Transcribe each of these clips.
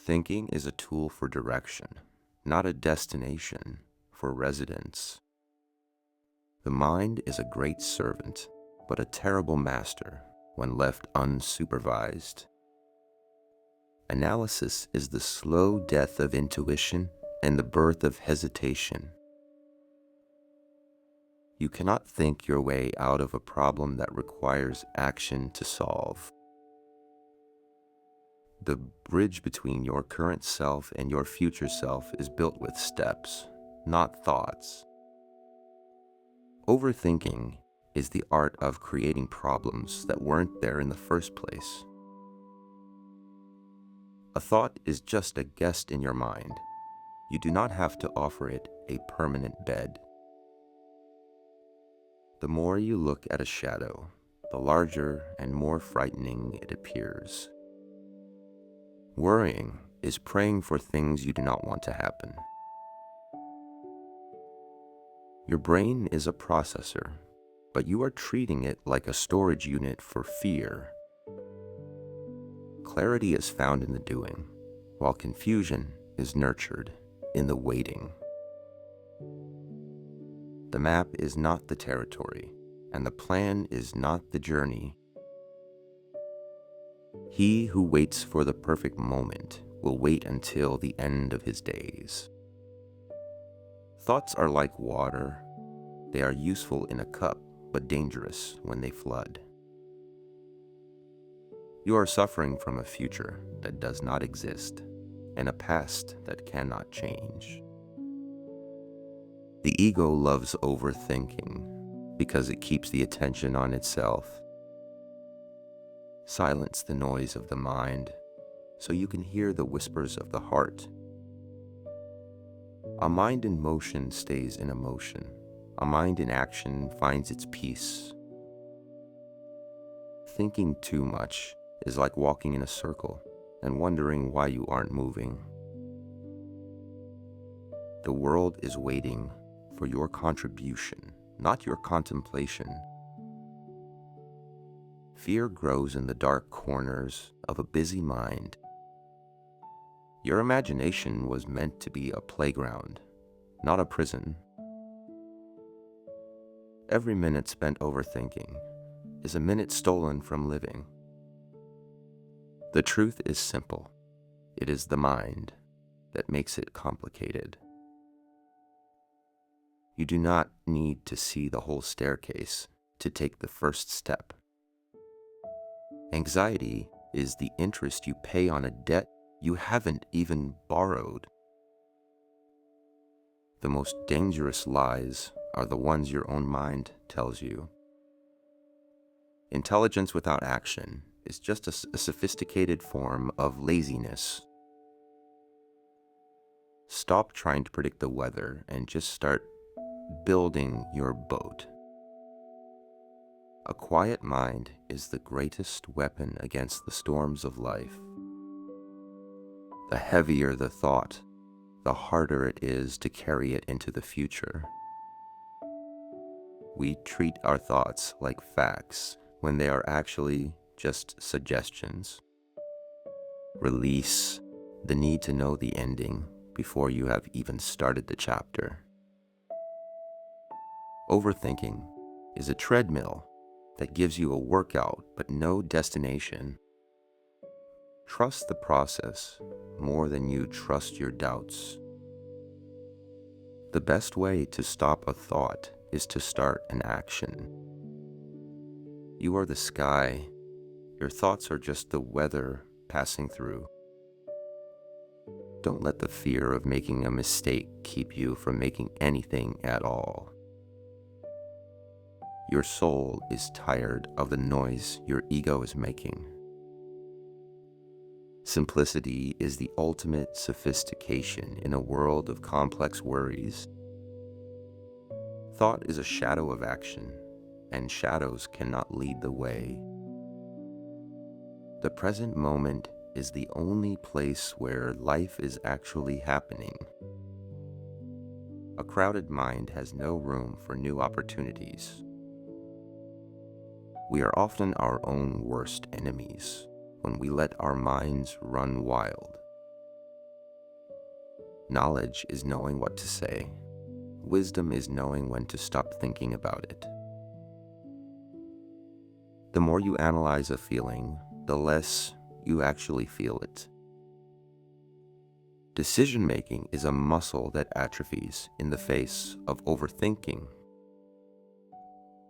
Thinking is a tool for direction, not a destination for residence. The mind is a great servant, but a terrible master when left unsupervised. Analysis is the slow death of intuition and the birth of hesitation. You cannot think your way out of a problem that requires action to solve. The bridge between your current self and your future self is built with steps, not thoughts. Overthinking is the art of creating problems that weren't there in the first place. A thought is just a guest in your mind. You do not have to offer it a permanent bed. The more you look at a shadow, the larger and more frightening it appears. Worrying is praying for things you do not want to happen. Your brain is a processor, but you are treating it like a storage unit for fear. Clarity is found in the doing, while confusion is nurtured in the waiting. The map is not the territory, and the plan is not the journey. He who waits for the perfect moment will wait until the end of his days. Thoughts are like water. They are useful in a cup, but dangerous when they flood. You are suffering from a future that does not exist, and a past that cannot change. The ego loves overthinking because it keeps the attention on itself. Silence the noise of the mind so you can hear the whispers of the heart. A mind in motion stays in emotion. A mind in action finds its peace. Thinking too much is like walking in a circle and wondering why you aren't moving. The world is waiting for your contribution, not your contemplation. Fear grows in the dark corners of a busy mind. Your imagination was meant to be a playground, not a prison. Every minute spent overthinking is a minute stolen from living. The truth is simple. It is the mind that makes it complicated. You do not need to see the whole staircase to take the first step. Anxiety is the interest you pay on a debt you haven't even borrowed. The most dangerous lies are the ones your own mind tells you. Intelligence without action is just a sophisticated form of laziness. Stop trying to predict the weather and just start building your boat. A quiet mind is the greatest weapon against the storms of life. The heavier the thought, the harder it is to carry it into the future. We treat our thoughts like facts when they are actually just suggestions. Release the need to know the ending before you have even started the chapter. Overthinking is a treadmill that gives you a workout but no destination. Trust the process more than you trust your doubts. The best way to stop a thought is to start an action. You are the sky. Your thoughts are just the weather passing through. Don't let the fear of making a mistake keep you from making anything at all. Your soul is tired of the noise your ego is making. Simplicity is the ultimate sophistication in a world of complex worries. Thought is a shadow of action, and shadows cannot lead the way. The present moment is the only place where life is actually happening. A crowded mind has no room for new opportunities. We are often our own worst enemies when we let our minds run wild. Knowledge is knowing what to say. Wisdom is knowing when to stop thinking about it. The more you analyze a feeling, the less you actually feel it. Decision-making is a muscle that atrophies in the face of overthinking.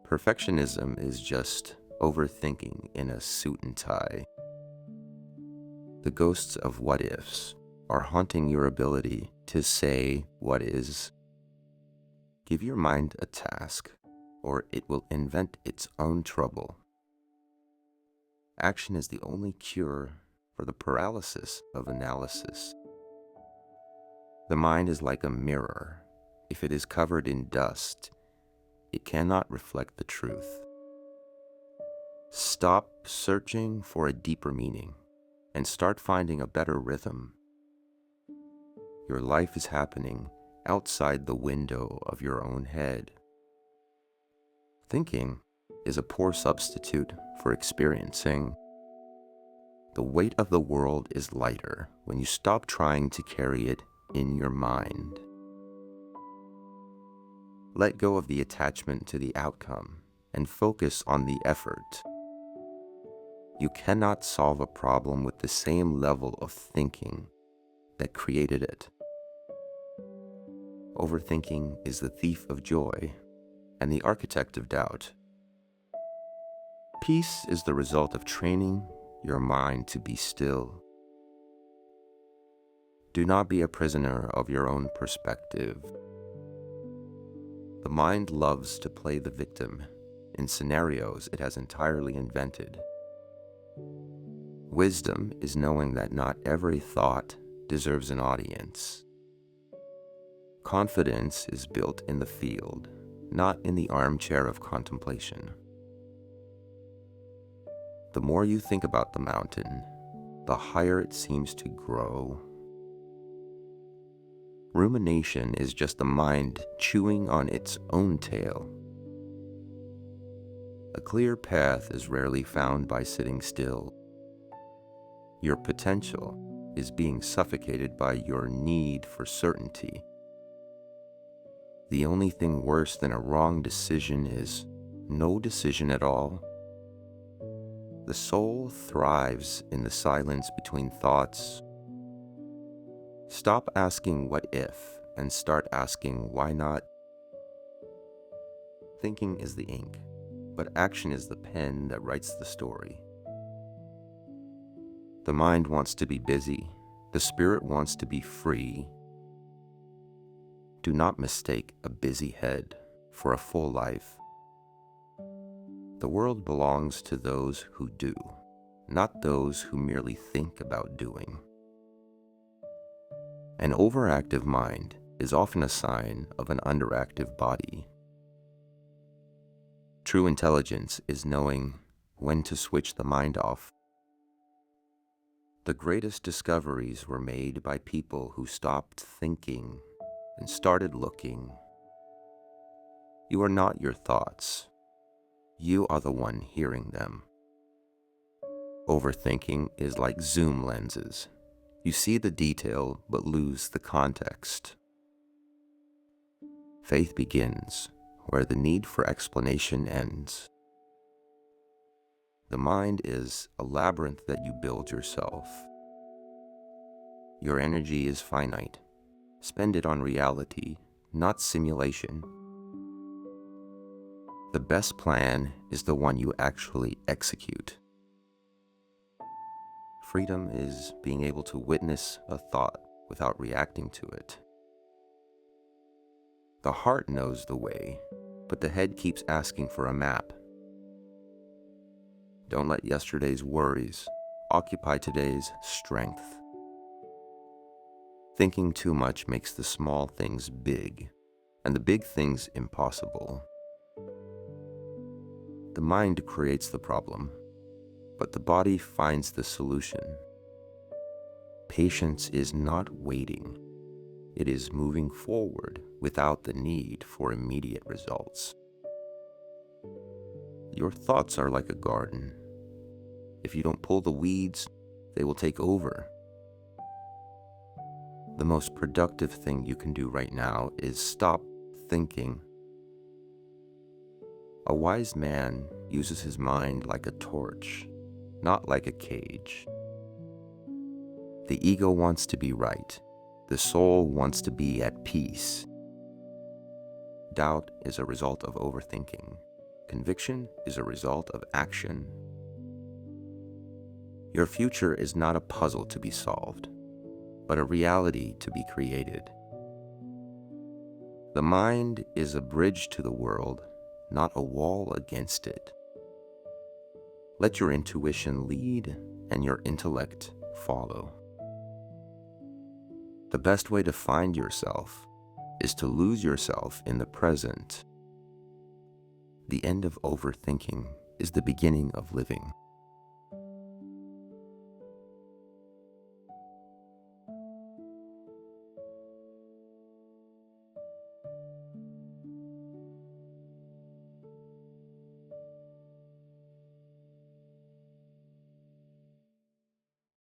Perfectionism is just overthinking in a suit and tie. The ghosts of what-ifs are haunting your ability to say what is. Give your mind a task, or it will invent its own trouble. Action is the only cure for the paralysis of analysis. The mind is like a mirror. If it is covered in dust, it cannot reflect the truth. Stop searching for a deeper meaning and start finding a better rhythm. Your life is happening outside the window of your own head. Thinking is a poor substitute for experiencing. The weight of the world is lighter when you stop trying to carry it in your mind. Let go of the attachment to the outcome and focus on the effort. You cannot solve a problem with the same level of thinking that created it. Overthinking is the thief of joy and the architect of doubt. Peace is the result of training your mind to be still. Do not be a prisoner of your own perspective. The mind loves to play the victim in scenarios it has entirely invented. Wisdom is knowing that not every thought deserves an audience. Confidence is built in the field, not in the armchair of contemplation. The more you think about the mountain, the higher it seems to grow. Rumination is just the mind chewing on its own tail. A clear path is rarely found by sitting still. Your potential is being suffocated by your need for certainty. The only thing worse than a wrong decision is no decision at all. The soul thrives in the silence between thoughts. Stop asking what if and start asking why not. Thinking is the ink, but action is the pen that writes the story. The mind wants to be busy. The spirit wants to be free. Do not mistake a busy head for a full life. The world belongs to those who do, not those who merely think about doing. An overactive mind is often a sign of an underactive body. True intelligence is knowing when to switch the mind off. The greatest discoveries were made by people who stopped thinking and started looking. You are not your thoughts. You are the one hearing them. Overthinking is like zoom lenses. You see the detail but lose the context. Faith begins where the need for explanation ends. The mind is a labyrinth that you build yourself. Your energy is finite. Spend it on reality, not simulation. The best plan is the one you actually execute. Freedom is being able to witness a thought without reacting to it. The heart knows the way, but the head keeps asking for a map. Don't let yesterday's worries occupy today's strength. Thinking too much makes the small things big, and the big things impossible. The mind creates the problem, but the body finds the solution. Patience is not waiting. It is moving forward without the need for immediate results. Your thoughts are like a garden. If you don't pull the weeds, they will take over. The most productive thing you can do right now is stop thinking. A wise man uses his mind like a torch, not like a cage. The ego wants to be right. The soul wants to be at peace. Doubt is a result of overthinking. Conviction is a result of action. Your future is not a puzzle to be solved, but a reality to be created. The mind is a bridge to the world, not a wall against it. Let your intuition lead and your intellect follow. The best way to find yourself is to lose yourself in the present. The end of overthinking is the beginning of living.